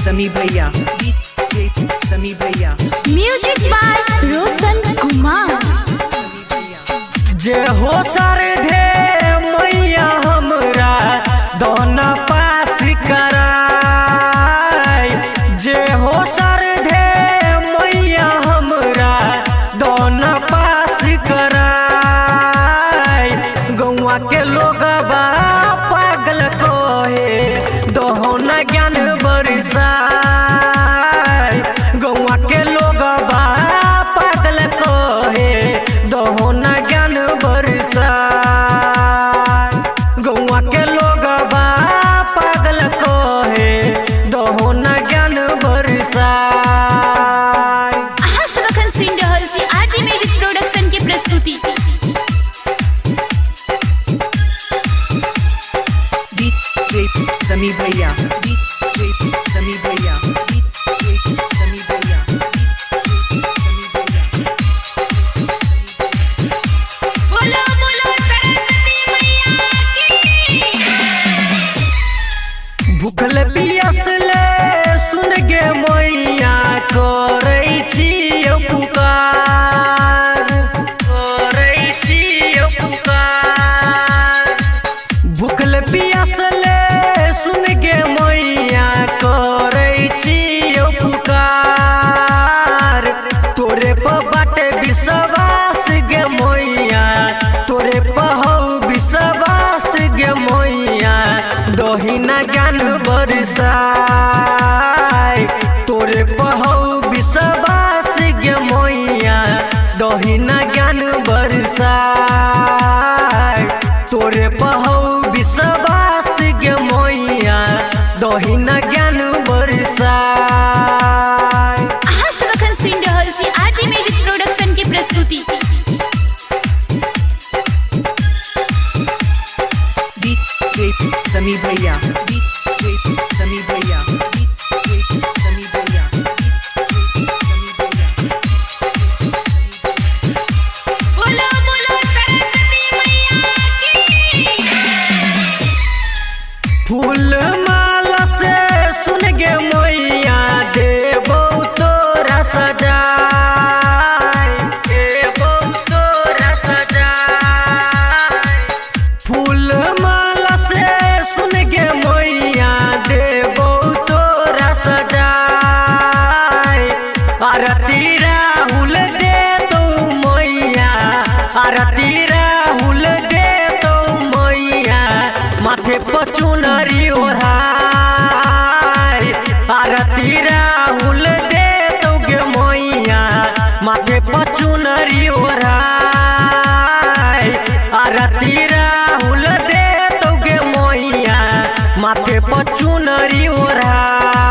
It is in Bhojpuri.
समी भैया, समी भैया। Music by Roshan Kumar. जे हो सरधे मैया हमरा दोना पास कराय, जे हो सरधे मैया हमरा दोना पास कराय। गौवा के लोग पागल कोहे दोना ज्ञान बरसाय। गौवा के लोग पागल कोहे दोना ज्ञान बरसाय। गौवा के लोग पागल कोहे दोना ज्ञान बरसाय। अहाँ सब अखन सुनि रहल छी आरजे म्यूजिक प्रोडक्शन के प्रस्तुति। समी भैया, समी भैया, समी भैया। बोलो बोलो सरस्वती मैया की। भूखल पियसले सुन गे मैया करै छी पुकार, करै छी पुकार। भूखल पियसले सुन गे मैया करै छी पुकार। तोरे पर बाटे विश्वास गे मैया, तोरे पर हौ विश्वास गे मैया दहिना ज्ञान बरसाय। तोरे पर हौ विश्वास गे मैया दहिना ज्ञान बरसाय। तोरे पर हौ विश्वास गे मैया दहिना ज्ञान बरसाय। अहाँ सब अखन सुनि रहल छी आरजे म्यूजिक प्रोडक्शन के प्रस्तुति। समी भैया, समी भैया, समी भैया। बोलो बोलो सरस्वती मैया की। फूल माला से सुन गे मैया देबो तोरा सजाय, देबो तोरा सजाय। फूल माला से सुन गे मैया देबो तोरा सजाय। आरती राहुल दे तो मैया, आरती राहुल दे तो मैया माथे पर चुनरी ओढ़ाय। आरती राहुल दे तो गे मैया माथे पर चुनरी ओढ़ाय। आरती राहुल दे तो गे मैया माथे पर चुनरी ओढ़ाय।